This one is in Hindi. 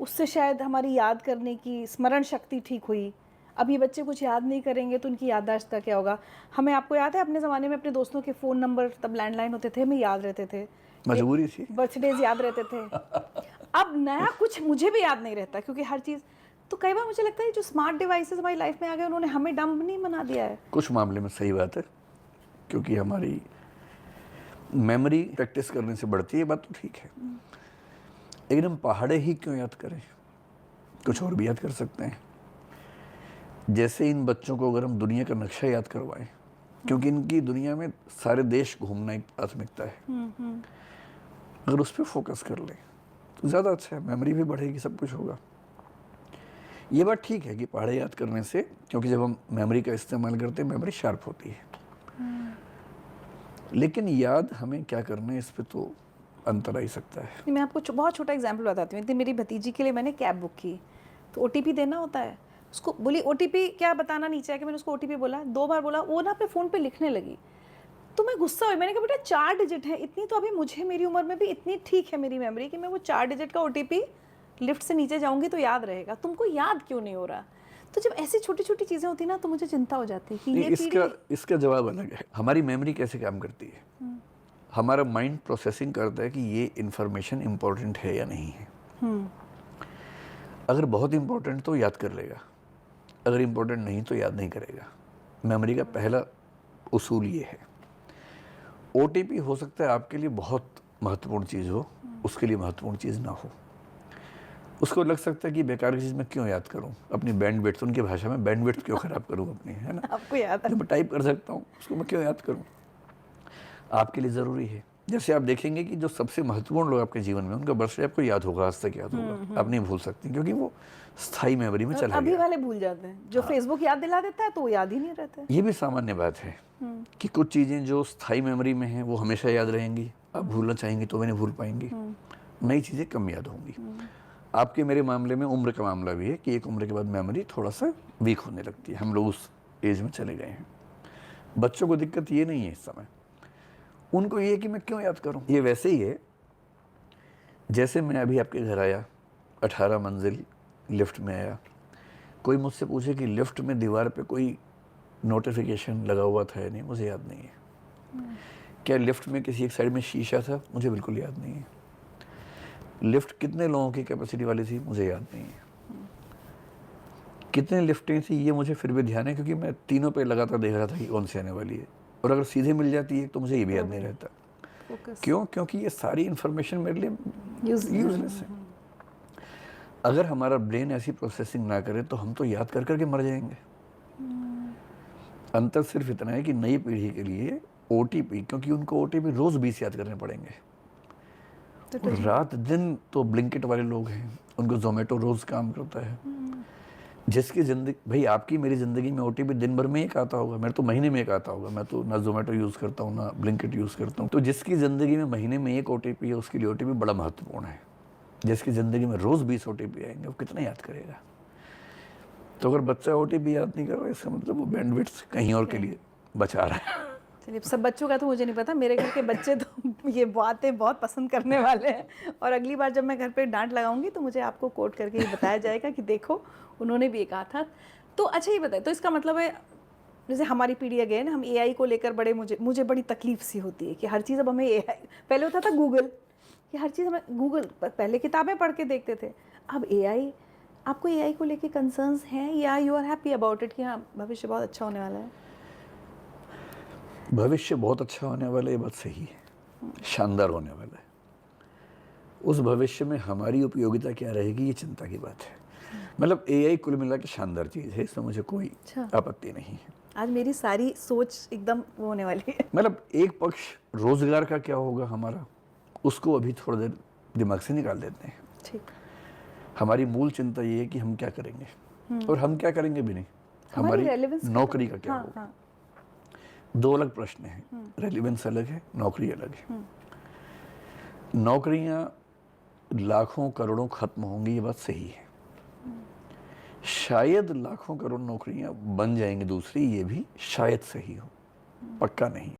उससे शायद हमारी याद करने की स्मरण शक्ति ठीक हुई। अब ये बच्चे कुछ याद नहीं करेंगे तो उनकी याददाश्त का क्या होगा? हमें, आपको याद है अपने ज़माने में अपने दोस्तों के फ़ोन नंबर, तब लैंडलाइन होते थे, हमें याद रहते थे। मजबूरी थी। बर्थडेज याद रहते थे। अब नया कुछ मुझे भी याद नहीं रहता क्योंकि हर चीज़, तो कई बार मुझे लगता है जो स्मार्ट डिवाइसेस हमारी लाइफ में आ गए उन्होंने हमें डम्ब नहीं बना दिया है। कुछ मामले में सही बात है, क्योंकि हमारी मेमोरी प्रैक्टिस करने से बढ़ती है, बात तो ठीक है। लेकिन हम पहाड़े ही क्यों याद करें? कुछ और भी याद कर सकते हैं। जैसे इन बच्चों को अगर हम दुनिया का नक्शा याद करवाएं, क्योंकि इनकी दुनिया में सारे देश घूमना एक प्राथमिकता है, अगर उस पर फोकस कर लें तो ज़्यादा अच्छा है, मेमोरी भी बढ़ेगी, सब कुछ होगा। ये बात ठीक है कि पहाड़े याद करने से, क्योंकि जब हम मेमोरी का इस्तेमाल करते हैं मेमोरी शार्प होती है। लेकिन याद हमें क्या करना है, इस पे तो अंतर आ ही सकता है। मैं आपको बहुत छोटा एग्जांपल बताती हूँ। इतनी मेरी भतीजी के लिए मैंने कैब बुक की, तो ओटीपी देना होता है। उसको बोली ओटीपी क्या बताना नीचे है, कि मैंने उसको ओटीपी बोला, 2 बार बोला, वो ना अपने फ़ोन पे लिखने लगी। तो मैं गुस्सा हुई, मैंने कहा बेटा 4 डिजिट है, इतनी तो अभी मुझे, मेरी उम्र में भी इतनी ठीक है मेरी मेमोरी कि मैं वो 4 डिजिट का ओटीपी लिफ्ट से नीचे जाऊंगी तो याद रहेगा, तुमको याद क्यों नहीं हो रहा? तो जब ऐसी छोटी छोटी चीज़ें होती ना तो मुझे चिंता हो जाती है कि ये इसका जवाब अलग है। हमारी मेमोरी कैसे काम करती है? हमारा माइंड प्रोसेसिंग करता है कि ये इंफॉर्मेशन इंपॉर्टेंट है या नहीं है। अगर बहुत इंपॉर्टेंट तो याद कर लेगा, अगर इंपॉर्टेंट नहीं तो याद नहीं करेगा। मेमोरी का पहला उसूल ये है। ओटीपी हो सकता है आपके लिए बहुत महत्वपूर्ण चीज़ हो, उसके लिए महत्वपूर्ण चीज़ ना हो। उसको लग सकता है कि बेकार की चीज़ मैं क्यों याद करूं, अपनी बैंडविड्थ, उनकी भाषा में बैंडविड्थ क्यों खराब करूं अपनी, है ना? आपको याद है? जो मैं टाइप कर सकता हूं उसको मैं क्यों याद करूं? आपके लिए ज़रूरी है। जैसे आप देखेंगे कि जो सबसे महत्वपूर्ण लोग आपके जीवन में, उनका बर्थडे आपको याद होगा, आज तक याद होगा, आप नहीं भूल सकती, क्योंकि वो स्थायी मेमोरी में चला अभी गया। वाले भूल जाते हैं, जो फेसबुक याद दिला देता है तो वो याद ही नहीं रहता है। ये भी सामान्य बात है कि कुछ चीज़ें जो स्थायी मेमोरी में हैं वो हमेशा याद रहेंगी, आप भूलना चाहेंगी तो भी नहीं भूल पाएंगी। नई चीज़ें कम याद होंगी। आपके मेरे मामले में उम्र का मामला भी है कि एक उम्र के बाद मेमोरी थोड़ा सा वीक होने लगती है, हम लोग उस एज में चले गए हैं। बच्चों को दिक्कत ये नहीं है इस समय, उनको ये है कि मैं क्यों याद करूं। ये वैसे ही है जैसे मैं अभी आपके घर आया, 18 मंजिल लिफ्ट में आया, कोई मुझसे पूछे कि लिफ्ट में दीवार पे कोई नोटिफिकेशन लगा हुआ था या नहीं, मुझे याद नहीं है। क्या लिफ्ट में किसी एक साइड में शीशा था, मुझे बिल्कुल याद नहीं है। लिफ्ट कितने लोगों की कैपेसिटी वाली थी, मुझे याद नहीं है। कितने लिफ्टें थी ये मुझे फिर भी ध्यान है, क्योंकि मैं तीनों पे लगातार देख रहा था कि कौन सी आने वाली है, और अगर सीधे मिल जाती है तो मुझे ये भी याद नहीं रहता। क्यों? क्योंकि ये सारी इंफॉर्मेशन मेरे लिए यूजलेस है। अगर हमारा ब्रेन ऐसी प्रोसेसिंग ना करे तो हम तो याद कर करके मर जाएंगे। अंतर सिर्फ इतना है कि नई पीढ़ी के लिए ओटीपी, क्योंकि उनको ओटीपी रोज 20 याद करने पड़ेंगे, और रात दिन तो ब्लिंकिट वाले लोग हैं, उनको जोमेटो रोज काम करता है। जिसकी जिंदगी, भाई आपकी मेरी जिंदगी में ओटीपी दिन भर में एक आता होगा, मेरे तो महीने में एक आता होगा। मैं तो ना जोमेटो यूज़ करता हूँ ना ब्लिंकिट यूज़ करता हूँ। तो जिसकी ज़िंदगी में महीने में एक ओटीपी है, उसके लिए ओटीपी बड़ा महत्वपूर्ण है। जिसकी ज़िंदगी में रोज़ 20 ओटीपी आएंगे, वो कितना याद करेगा? तो अगर बच्चा ओटीपी याद नहीं कर रहा है, इसका मतलब वो बैंडविड्थ कहीं और के लिए बचा रहा है। चलिए, सब बच्चों का तो मुझे नहीं पता, मेरे घर के बच्चे तो ये बातें बहुत पसंद करने वाले हैं, और अगली बार जब मैं घर पे डांट लगाऊंगी तो मुझे आपको कोट करके ये बताया जाएगा कि देखो उन्होंने भी ये कहा था। तो अच्छा ये बताए, तो इसका मतलब है जैसे हमारी पीढ़ी अगेन, हम एआई को लेकर बड़े, मुझे बड़ी तकलीफ सी होती है कि हर चीज़ अब हमें एआई, पहले होता था गूगल, कि हर चीज़ हमें गूगल, पहले किताबें पढ़ के देखते थे, अब एआई। आपको एआई को लेके कंसर्न्स हैं या you are happy about it कि हाँ भविष्य बहुत अच्छा होने वाला है? भविष्य बहुत अच्छा होने वाला है, ये बात सही है, शानदार होने वाला है। उस भविष्य में हमारी उपयोगिता क्या रहेगी, ये चिंता की बात है। मतलब एआई कुल मिला के शानदार चीज़ है, इसमें मुझे कोई आपत्ति नहीं है। आज मेरी सारी सोच एकदम वो होने वाली है। मतलब एक पक्ष रोजगार का क्या होगा हमारा, उसको अभी थोड़ी देर दिमाग से निकाल देते हैं। ठीक। हमारी मूल चिंता ये है कि हम क्या करेंगे, और हम क्या करेंगे भी नहीं, हमारी नौकरी का क्या होगा। दो अलग प्रश्न हैं, रेलिवेंस अलग है, नौकरी अलग है। नौकरियां लाखों करोड़ों खत्म होंगी, ये बात सही है। शायद लाखों करोड़ नौकरियां बन जाएंगी दूसरी, ये भी शायद सही हो, पक्का नहीं।